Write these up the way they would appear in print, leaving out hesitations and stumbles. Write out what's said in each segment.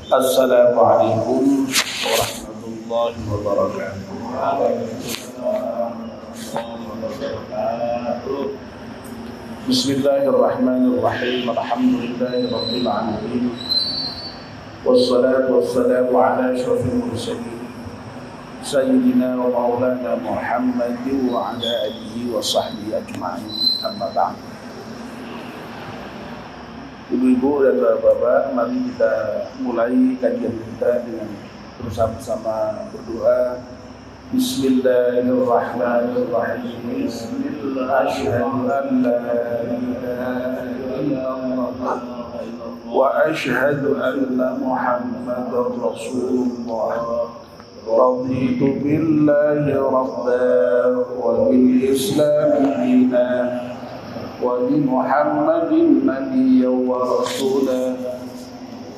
Assalamualaikum warahmatullahi wabarakatuh. Bismillahirrahmanirrahim. Alhamdulillahirabbil alamin. Wassalatu wassalamu ala asyrafil mursalin sayyidina wa maulana Muhammadin wa ala alihi wa sahbihi ajma'in. Amma ba'd. Ibu-ibu dan bapak-bapak, mari kita mulai kajian kita dengan bersama-sama berdoa. Bismillahirrahmanirrahim. Asyhadu an la ilaha illallah wa asyhadu anna Muhammadar Rasulullah. Raditu billahi rabban wa bil Islam dinan wa bi Muhammadin nabiyyan wa rasulan.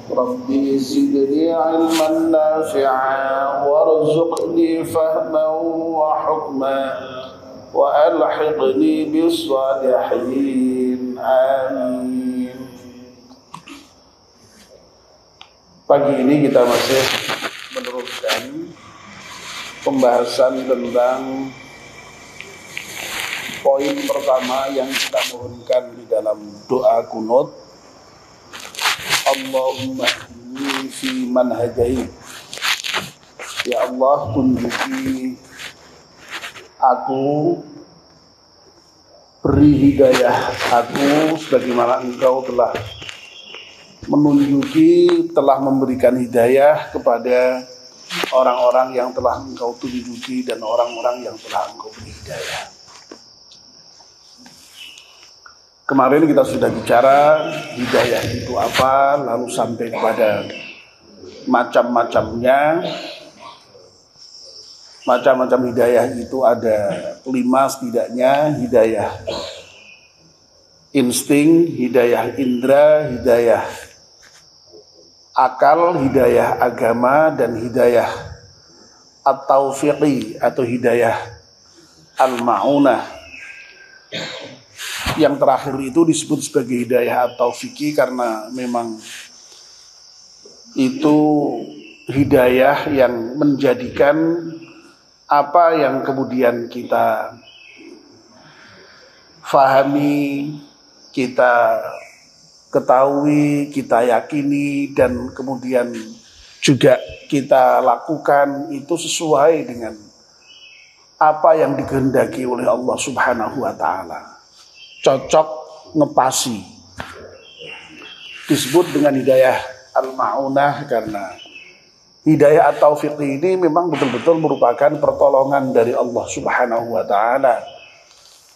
Rabbi zidni ilman nafi'an warzuqni fahman wa hukman wa alhiqni bis salihin. Amin. Pagi ini kita masih meneruskan pembahasan tentang poin pertama yang kita mohonkan di dalam doa kunut. Allahumma hdini fi man hadait. Ya Allah, tunjuki aku, beri hidayah aku sebagaimana Engkau telah menunjuki, telah memberikan hidayah kepada orang-orang yang telah Engkau tunjuki dan orang-orang yang telah Engkau beri hidayah. Kemarin kita sudah bicara hidayah itu apa, lalu sampai kepada macam-macamnya. Macam-macam hidayah itu ada 5 setidaknya. Hidayah insting, hidayah indra, hidayah akal, hidayah agama, dan hidayah at-taufiqi atau hidayah al-ma'unah. Yang terakhir itu disebut sebagai hidayah at-taufiqi karena memang itu hidayah yang menjadikan apa yang kemudian kita fahami, kita ketahui, kita yakini, dan kemudian juga kita lakukan itu sesuai dengan apa yang dikehendaki oleh Allah Subhanahu wa ta'ala. Cocok, ngepasi. Disebut dengan hidayah al-ma'unah karena hidayah at-taufiq ini memang betul-betul merupakan pertolongan dari Allah Subhanahu wa ta'ala.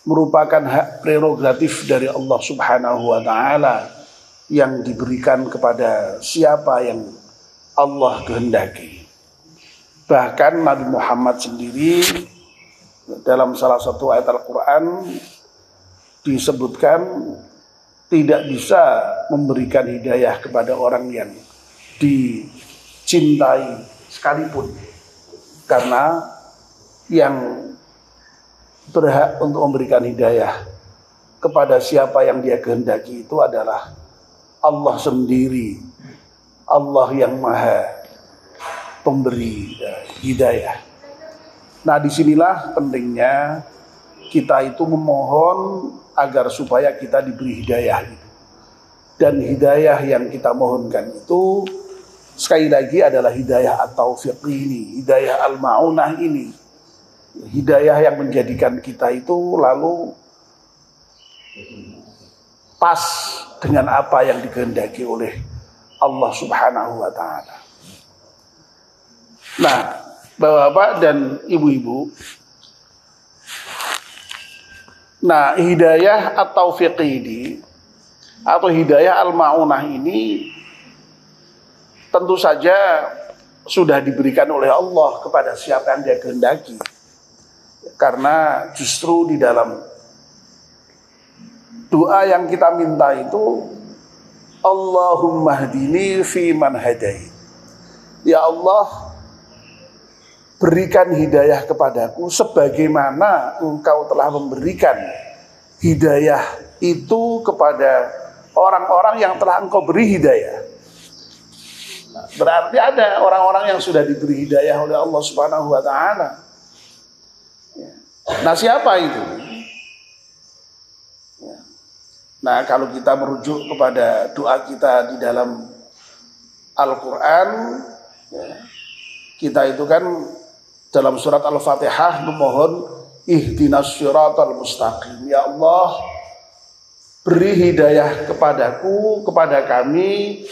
Merupakan hak prerogatif dari Allah Subhanahu wa ta'ala yang diberikan kepada siapa yang Allah kehendaki. Bahkan Nabi Muhammad sendiri dalam salah satu ayat Al-Quran disebutkan tidak bisa memberikan hidayah kepada orang yang dicintai sekalipun, karena yang berhak untuk memberikan hidayah kepada siapa yang dia kehendaki itu adalah Allah sendiri. Allah yang maha pemberi hidayah. Nah, disinilah pentingnya kita itu memohon agar supaya kita diberi hidayah itu. Dan hidayah yang kita mohonkan itu sekali lagi adalah hidayah at-taufiq ini, hidayah al-ma'unah ini. Hidayah yang menjadikan kita itu lalu pas dengan apa yang dikehendaki oleh Allah Subhanahu wa ta'ala. Nah, Bapak-bapak dan ibu-ibu, nah, hidayah at-taufiq ini atau hidayah al-ma'unah ini tentu saja sudah diberikan oleh Allah kepada siapa yang dia kehendaki. Karena justru di dalam doa yang kita minta itu Allahumma hdini fi man hadait. Ya Allah, berikan hidayah kepadaku sebagaimana Engkau telah memberikan hidayah itu kepada orang-orang yang telah Engkau beri hidayah. Berarti ada orang-orang yang sudah diberi hidayah oleh Allah Subhanahu wa taala. Nah, siapa itu? Nah, kalau kita merujuk kepada doa kita di dalam Al-Quran, kita itu kan dalam surat Al-Fatihah memohon ihdinas siratal mustaqim. Ya Allah, beri hidayah kepadaku, kepada kami,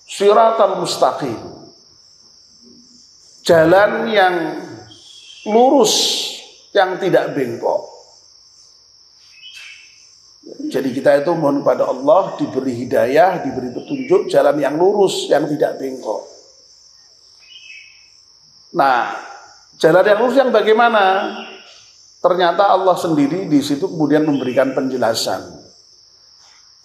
siratal mustaqim, jalan yang lurus, yang tidak bengkok. Jadi kita itu mohon pada Allah diberi hidayah, diberi petunjuk jalan yang lurus, yang tidak bengkok. Nah, jalan yang lurus yang bagaimana? Ternyata Allah sendiri di situ kemudian memberikan penjelasan.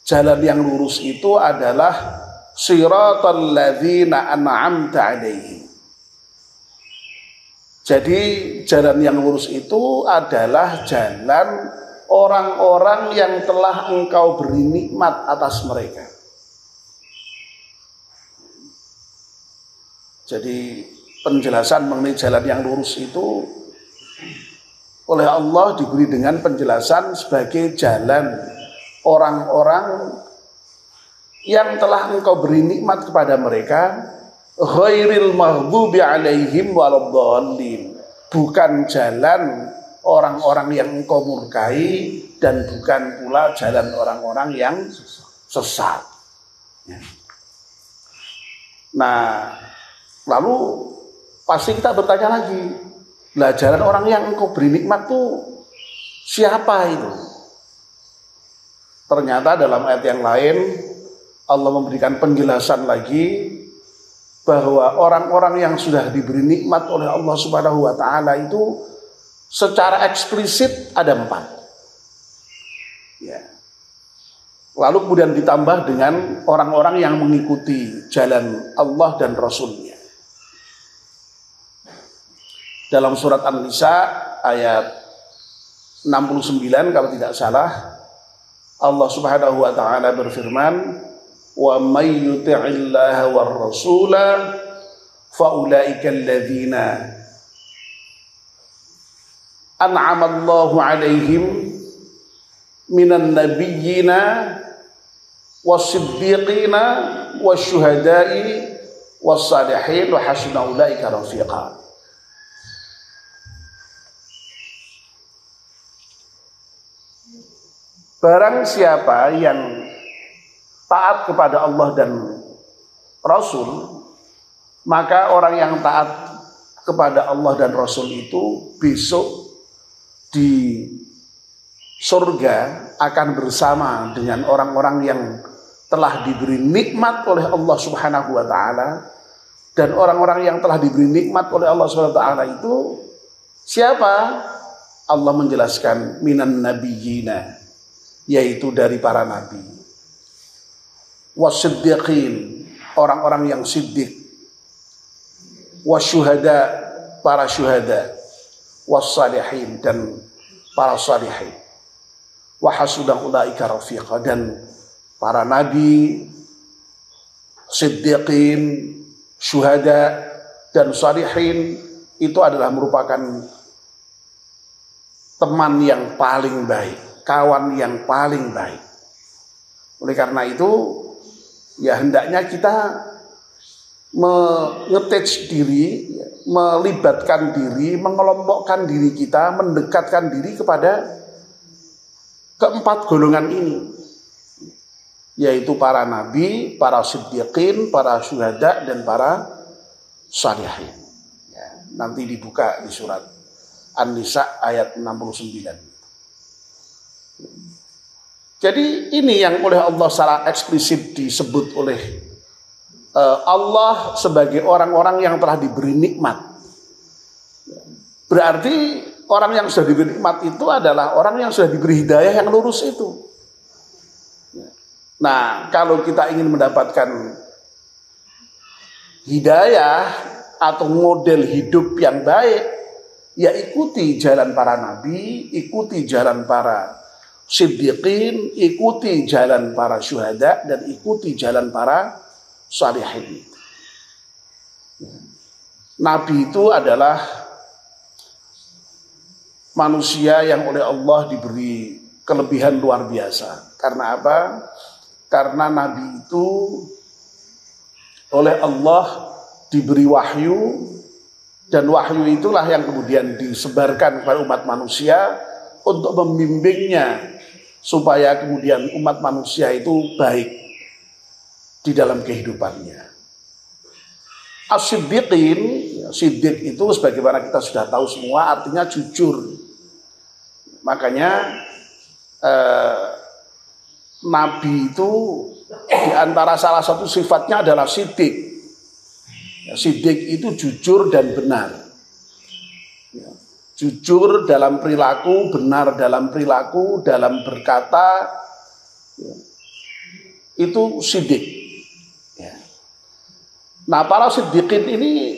Jalan yang lurus itu adalah siratal ladzina an'amta alaihim. Jadi jalan yang lurus itu adalah jalan orang-orang yang telah engkau beri nikmat atas mereka. Jadi penjelasan mengenai jalan yang lurus itu oleh Allah diberi dengan penjelasan sebagai jalan orang-orang yang telah engkau beri nikmat kepada mereka, ghairil maghdubi alaihim waladdallin, bukan jalan orang-orang yang engkau murkai dan bukan pula jalan orang-orang yang sesat. Nah, lalu pasti kita bertanya lagi, lah jalan orang yang engkau beri nikmat tuh siapa itu? Ternyata dalam ayat yang lain Allah memberikan penjelasan lagi bahwa orang-orang yang sudah diberi nikmat oleh Allah Subhanahu wa taala itu secara eksplisit ada 4. Ya. Lalu kemudian ditambah dengan orang-orang yang mengikuti jalan Allah dan Rasul-Nya. Dalam surat An-Nisa ayat 69 kalau tidak salah, Allah Subhanahu wa taala berfirman, "Wa may yuti'illaha war rasula fa ulaika alladzina an'ama Allahu 'alaihim minan nabiyyina was-siddiqina wasyuhada'i was-salihin wa hasuna ulaika rafiqa." Barang siapa yang taat kepada Allah dan Rasul, maka orang yang taat kepada Allah dan Rasul itu besok di surga akan bersama dengan orang-orang yang telah diberi nikmat oleh Allah Subhanahu wa taala. Dan orang-orang yang telah diberi nikmat oleh Allah Subhanahu wa taala itu siapa? Allah menjelaskan minan nabiyyina, yaitu dari para nabi, wasiddiqin, orang-orang yang siddiq, wasyuhada, para syuhada, wassalihin, dan para salihin, wa hasuna ulaika rafiqa, dan para nabi, siddiqin, syuhada, dan salihin itu adalah merupakan teman yang paling baik, kawan yang paling baik. Oleh karena itu, ya hendaknya kita mengetach diri, melibatkan diri, mengelompokkan diri kita, mendekatkan diri kepada keempat golongan ini, yaitu para nabi, para siddiqin, para syuhada, dan para salihin. Ya, nanti dibuka di surat An-Nisa ayat 69. Jadi ini yang oleh Allah secara eksplisit disebut oleh Allah sebagai orang-orang yang telah diberi nikmat. Berarti orang yang sudah diberi nikmat itu adalah orang yang sudah diberi hidayah yang lurus itu. Nah, kalau kita ingin mendapatkan hidayah atau model hidup yang baik, ya ikuti jalan para nabi, ikuti jalan para siddiqin, ikuti jalan para syuhada, dan ikuti jalan para shalihin. Nabi itu adalah manusia yang oleh Allah diberi kelebihan luar biasa. Karena apa? Karena Nabi itu oleh Allah diberi wahyu, dan wahyu itulah yang kemudian disebarkan kepada umat manusia untuk membimbingnya supaya kemudian umat manusia itu baik di dalam kehidupannya. As-siddiqin, siddiq itu sebagaimana kita sudah tahu semua artinya jujur. Makanya Nabi itu di antara salah satu sifatnya adalah siddiq. Siddiq itu jujur dan benar. Jujur dalam perilaku, benar dalam perilaku, dalam berkata, itu siddiq. Nah, para siddiqin ini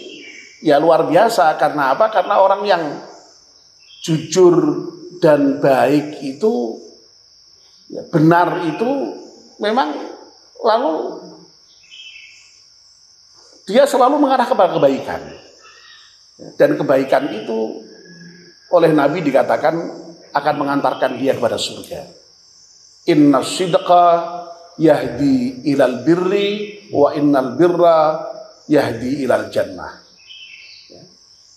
ya luar biasa. Karena apa? Karena orang yang jujur dan baik itu, ya, benar itu memang lalu dia selalu mengarah kepada kebaikan. Dan kebaikan itu oleh Nabi dikatakan akan mengantarkan dia kepada surga. Inna sidqa yahdi ilal birri wa innal birra yahdi ilal jannah.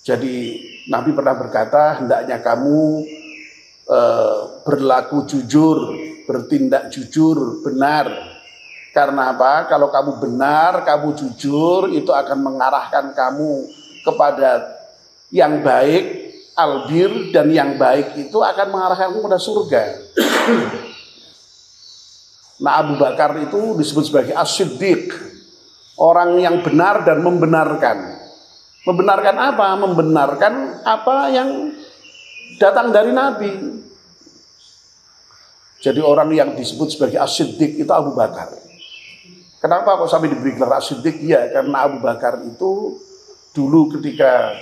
Jadi Nabi pernah berkata, hendaknya kamu berlaku jujur, bertindak jujur, benar. Karena apa? Kalau kamu benar, kamu jujur, itu akan mengarahkan kamu kepada yang baik, albir, dan yang baik itu akan mengarahkan kamu kepada surga. Nah, Abu Bakar itu disebut sebagai as-siddiq, orang yang benar dan membenarkan. Membenarkan apa? Membenarkan apa yang datang dari Nabi. Jadi orang yang disebut sebagai as-siddiq itu Abu Bakar. Kenapa kok sampai diberi gelar as-siddiq? Ya, karena Abu Bakar itu dulu ketika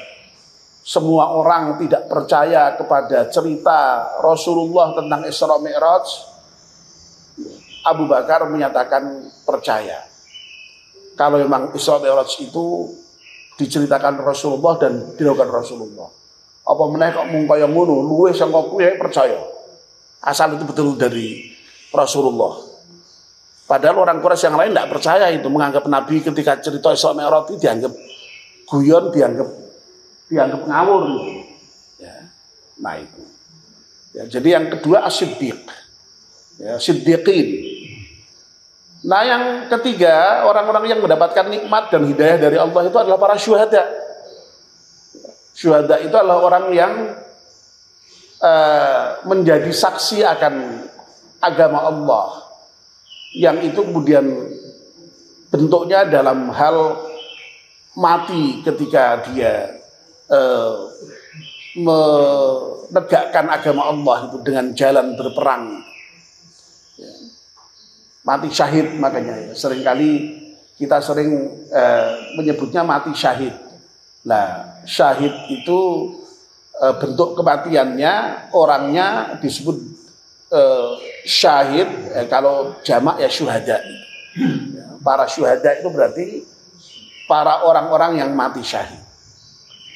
semua orang tidak percaya kepada cerita Rasulullah tentang Isra Mi'raj, Abu Bakar menyatakan percaya. Kalau memang Isra Mi'raj itu diceritakan Rasulullah dan dilakukan Rasulullah. Apa meneh kok mung kaya ngono, luwih sangka kuwi percaya. Asal itu betul dari Rasulullah. Padahal orang Quraisy yang lain tidak percaya itu, menganggap Nabi ketika cerita Isra Mi'raj itu dianggap guyon, dianggap ngawur gitu. Ya. Nah itu. Ya, jadi yang kedua as-siddiq. Ya, siddiqin. Nah yang ketiga, orang-orang yang mendapatkan nikmat dan hidayah dari Allah itu adalah para syuhada. Syuhada itu adalah orang yang menjadi saksi akan agama Allah. Yang itu kemudian bentuknya dalam hal mati ketika dia menegakkan agama Allah itu dengan jalan berperang. Mati syahid, makanya ya. Seringkali kita sering menyebutnya mati syahid. Nah, syahid itu bentuk kematiannya, orangnya disebut syahid. Kalau jamak ya syuhada. Para syuhada itu berarti para orang-orang yang mati syahid.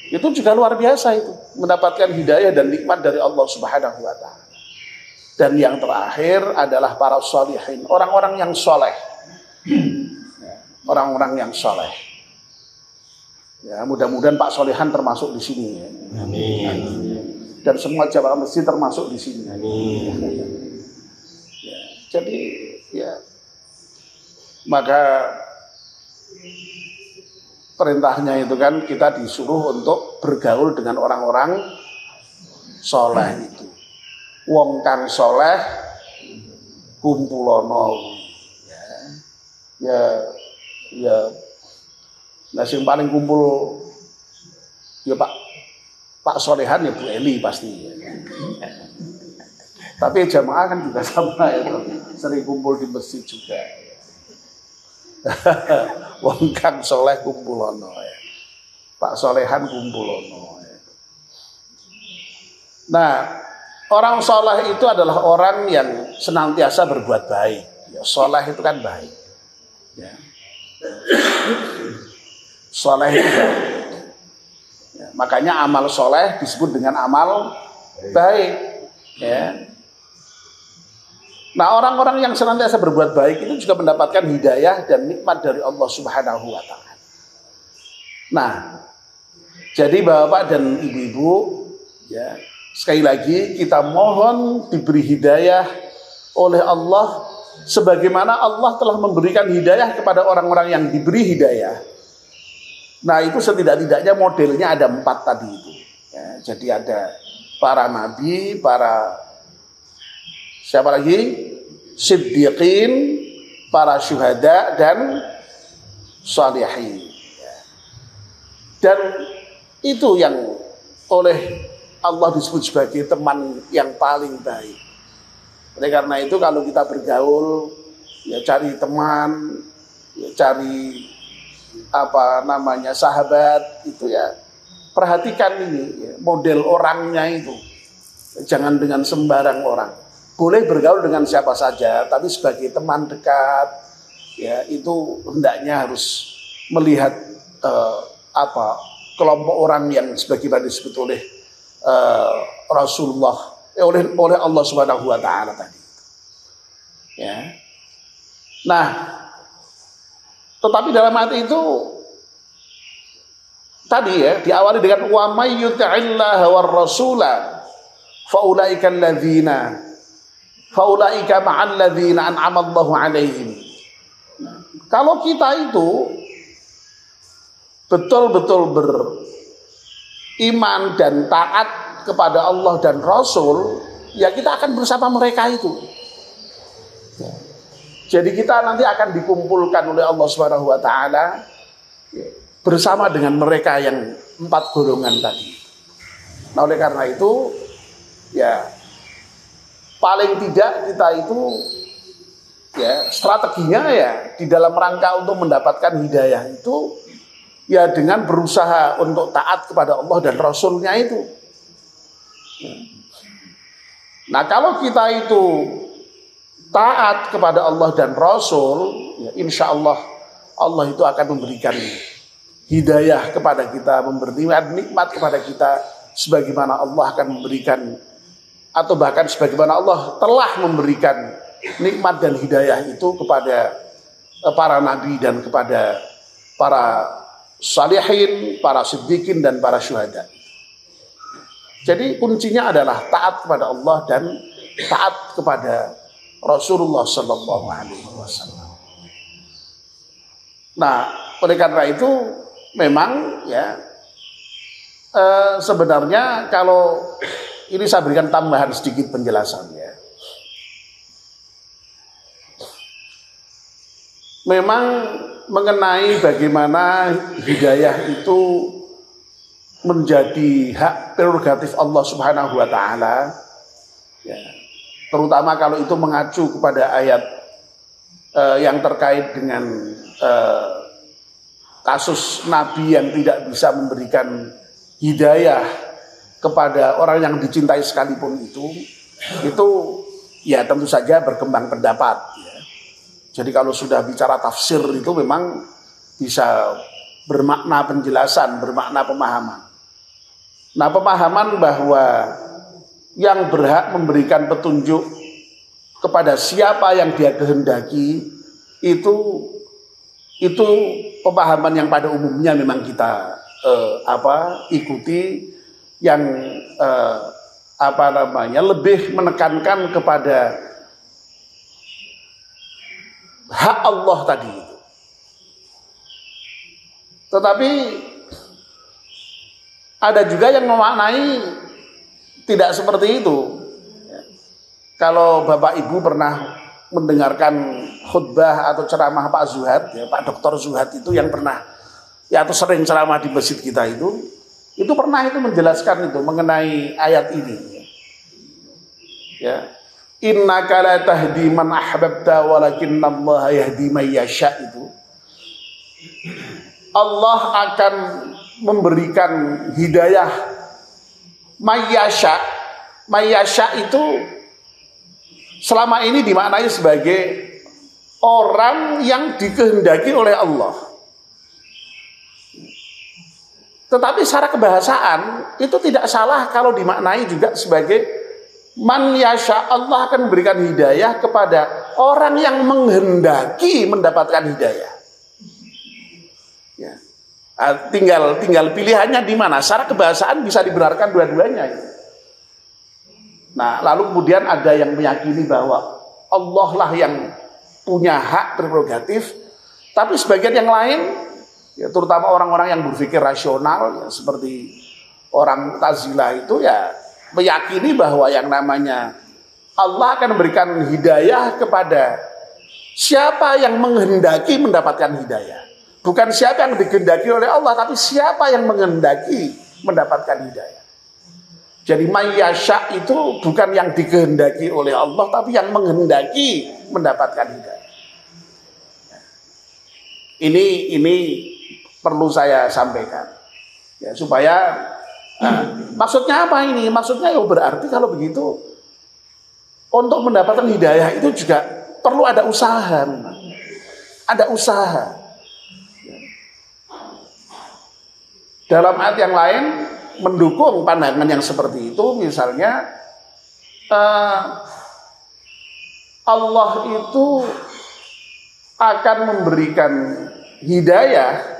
Itu juga luar biasa itu, mendapatkan hidayah dan nikmat dari Allah Subhanahu wa taala. Dan yang terakhir adalah para sholihin, orang-orang yang soleh. Orang-orang yang soleh. Ya, mudah-mudahan Pak Solehan termasuk di sini. Ya. Amin. Dan semua jamaah masjid termasuk di sini. Amin. Ya, jadi ya, maka perintahnya itu kan kita disuruh untuk bergaul dengan orang-orang soleh itu. Wong kang soleh kumpulono. Ya. Nah, yang paling kumpul ya Pak Solehan ya Bu Eli pasti. Tapi jamaah kan juga sama ya, sering kumpul di masjid juga. Wong kang soleh kumpulono ya. Pak Solehan kumpulono ya. Nah, orang soleh itu adalah orang yang senantiasa berbuat baik. Ya, soleh itu kan baik. Ya. Soleh itu baik. Ya, makanya amal soleh disebut dengan amal baik. Ya. Nah, orang-orang yang senantiasa berbuat baik itu juga mendapatkan hidayah dan nikmat dari Allah Subhanahu wa Ta'ala. Nah, jadi Bapak dan Ibu-ibu, ya, sekali lagi kita mohon diberi hidayah oleh Allah sebagaimana Allah telah memberikan hidayah kepada orang-orang yang diberi hidayah. Nah, itu setidak-tidaknya modelnya ada 4 tadi itu. Ya, jadi ada para nabi, para siapa lagi? Siddiqin, para syuhada dan shalihin. Dan itu yang oleh Allah disebut sebagai teman yang paling baik. Oleh karena itu kalau kita bergaul, ya cari teman, ya cari sahabat itu ya perhatikan ini ya, model orangnya itu. Jangan dengan sembarang orang. Boleh bergaul dengan siapa saja, tapi sebagai teman dekat, ya itu hendaknya harus melihat kelompok orang yang sebagaimana disebut oleh Rasulullah, oleh Allah Subhanahu wa Ta'ala tadi. Ya. Nah, tetapi dalam arti itu tadi ya diawali dengan wa may yuti'illaha war rasula faulaika ma'al ladzina an'ama Allahu 'alaihim. Kalau kita itu betul-betul beriman dan taat kepada Allah dan Rasul, ya kita akan bersama mereka itu. Jadi kita nanti akan dikumpulkan oleh Allah Subhanahu wa Ta'ala bersama dengan mereka yang 4 golongan tadi. Nah, oleh karena itu ya paling tidak kita itu ya strateginya ya di dalam rangka untuk mendapatkan hidayah itu ya dengan berusaha untuk taat kepada Allah dan Rasulnya itu. Nah, kalau kita itu taat kepada Allah dan Rasul, ya insya Allah Allah itu akan memberikan hidayah kepada kita, memberikan nikmat kepada kita, sebagaimana Allah akan memberikan atau bahkan sebagaimana Allah telah memberikan nikmat dan hidayah itu kepada para nabi dan kepada para salihin, para siddiqin dan para syuhada. Jadi kuncinya adalah taat kepada Allah dan taat kepada Rasulullah Sallallahu Alaihi Wasallam. Nah, oleh karena itu memang ya sebenarnya kalau ini saya berikan tambahan sedikit penjelasannya. Memang mengenai bagaimana hidayah itu menjadi hak prerogatif Allah Subhanahu wa Ta'ala, ya, terutama kalau itu mengacu kepada ayat yang terkait dengan kasus Nabi yang tidak bisa memberikan hidayah kepada orang yang dicintai sekalipun itu ya tentu saja berkembang pendapat. Ya. Jadi kalau sudah bicara tafsir itu memang bisa bermakna penjelasan, bermakna pemahaman. Nah, pemahaman bahwa yang berhak memberikan petunjuk kepada siapa yang dia kehendaki itu pemahaman yang pada umumnya memang kita ikuti, yang lebih menekankan kepada hak Allah tadi itu. Tetapi ada juga yang memaknai tidak seperti itu. Kalau Bapak Ibu pernah mendengarkan khutbah atau ceramah Pak Zuhad, ya, Pak Dr. Zuhad itu yang pernah ya atau sering ceramah di masjid kita itu pernah itu menjelaskan itu mengenai ayat ini. Ya. Innaka la tahdi man ahbabta walakinnallaha yahdi man yasha itu. Allah akan memberikan hidayah mayyasha. Mayyasha itu selama ini dimaknai sebagai orang yang dikehendaki oleh Allah. Tetapi secara kebahasaan itu tidak salah kalau dimaknai juga sebagai man yasha, Allah akan memberikan hidayah kepada orang yang menghendaki mendapatkan hidayah. Ya. Tinggal pilihannya di mana. Secara kebahasaan bisa dibenarkan dua-duanya. Nah, lalu kemudian ada yang meyakini bahwa Allah lah yang punya hak prerogatif, tapi sebagian yang lain, ya, terutama orang-orang yang berpikir rasional, ya, seperti orang Mu'tazilah itu, ya meyakini bahwa yang namanya Allah akan memberikan hidayah kepada siapa yang menghendaki mendapatkan hidayah. Bukan siapa yang dikehendaki oleh Allah, tapi siapa yang menghendaki mendapatkan hidayah. Jadi mayyasha itu bukan yang dikehendaki oleh Allah, tapi yang menghendaki mendapatkan hidayah. Ini perlu saya sampaikan, ya, supaya maksudnya apa ini? Maksudnya ya berarti kalau begitu untuk mendapatkan hidayah itu juga perlu ada usaha, ada usaha. Dalam ayat yang lain mendukung pandangan yang seperti itu, misalnya Allah itu akan memberikan hidayah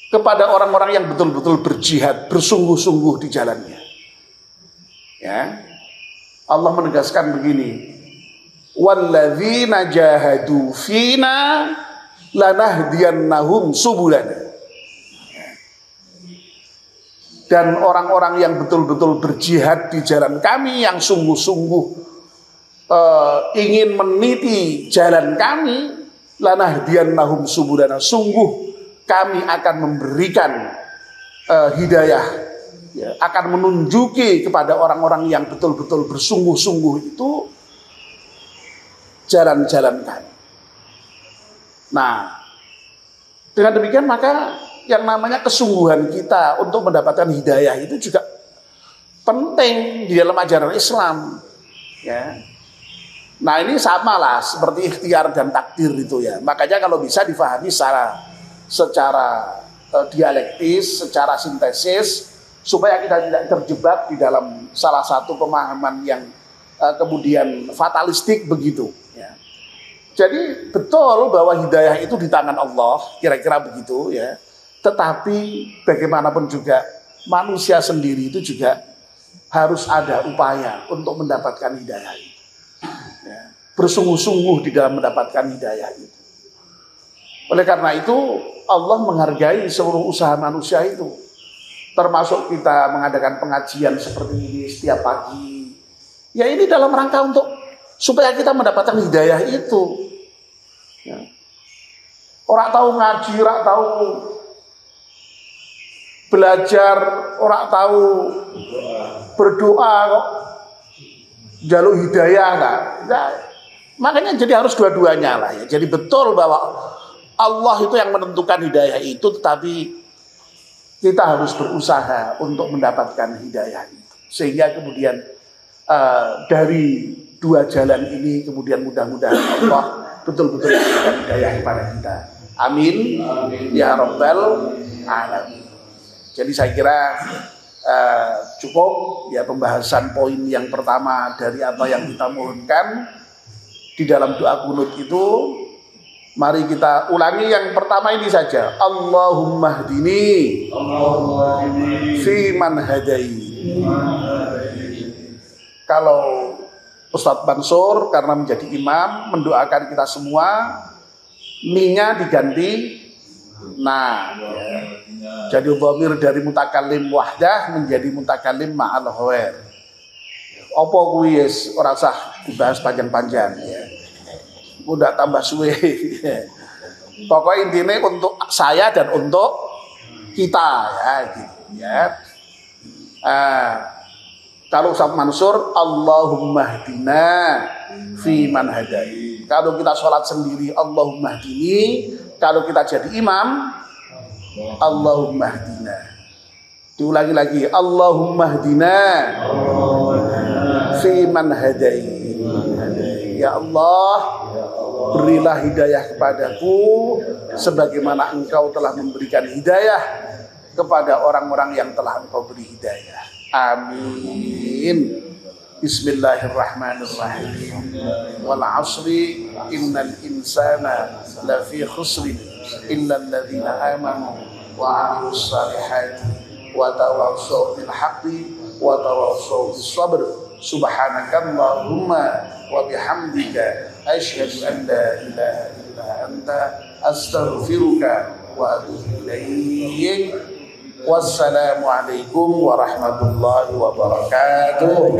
kepada orang-orang yang betul-betul berjihad, bersungguh-sungguh di jalannya. Ya. Allah menegaskan begini, walladzina jahadu fina lanahdiyannahum subulana. Dan orang-orang yang betul-betul berjihad di jalan kami, yang sungguh-sungguh ingin meniti jalan kami, lanahdiyannahum subulana, sungguh kami akan memberikan hidayah, ya, akan menunjuki kepada orang-orang yang betul-betul bersungguh-sungguh itu jalan-jalan kami. Nah, dengan demikian maka yang namanya kesungguhan kita untuk mendapatkan hidayah itu juga penting di dalam ajaran Islam, ya. Nah, ini sama lah seperti ikhtiar dan takdir itu, ya. Makanya kalau bisa difahami secara dialektis, secara sintesis, supaya kita tidak terjebak di dalam salah satu pemahaman yang kemudian fatalistik begitu, ya. Jadi betul bahwa hidayah itu di tangan Allah, kira-kira begitu, ya. Tetapi bagaimanapun juga manusia sendiri itu juga harus ada upaya untuk mendapatkan hidayah itu, ya. Bersungguh-sungguh di dalam mendapatkan hidayah itu. Oleh karena itu Allah menghargai seluruh usaha manusia itu, termasuk kita mengadakan pengajian seperti ini setiap pagi. Ya, ini dalam rangka untuk supaya kita mendapatkan hidayah itu, ya. Orang tahu ngaji, orang tahu belajar, orang tahu berdoa kok jaluk hidayah lah. Nah, makanya jadi harus dua-duanya lah, ya. Jadi betul bahwa Allah itu yang menentukan hidayah itu, tetapi kita harus berusaha untuk mendapatkan hidayah itu. Sehingga kemudian dari dua jalan ini kemudian mudah-mudahan Allah betul-betul memberikan hidayah kepada kita. Amin. Ya Rabbal Alamin. Jadi saya kira cukup, ya, pembahasan poin yang pertama dari apa yang kita mohonkan di dalam doa kunut itu. Mari kita ulangi yang pertama ini saja. Allahumma hdini fi man hadai. Kalau Ustadz Mansur karena menjadi imam mendoakan kita semua, ni-nya diganti nah, ya. Jadi dhamir dari mutakallim wahdah menjadi mutakallim ma'al ghair. Apa kuwi wis ora usah dibahas panjang-panjang, ya. Udah tambah suwe. Pokoknya intinya untuk saya dan untuk kita, ya, gitu, ya. Kalau Ustaz Mansur, Allahumma hdina fi man hadai. Kalau kita sholat sendiri, Allahumma hdini. Kalau kita jadi imam, Allahumma hdina. Diulangi lagi, Allahumma hdina fi man hadai. Ya Allah, berilah hidayah kepadaku sebagaimana Engkau telah memberikan hidayah kepada orang-orang yang telah Engkau beri hidayah. Amin. Bismillahirrahmanirrahim. Wal 'ashri innal insana lafi khusrin illa alladhina amanu wa 'amilus salihati wa tawassaw bil haqqi wa tawassaw bis sabr. Subhanakallahumma wa bihamdika asyhadu an la ilaha illa anta astaghfiruka wa atubu ilaik. Wassalamualaikum warahmatullahi wabarakatuh.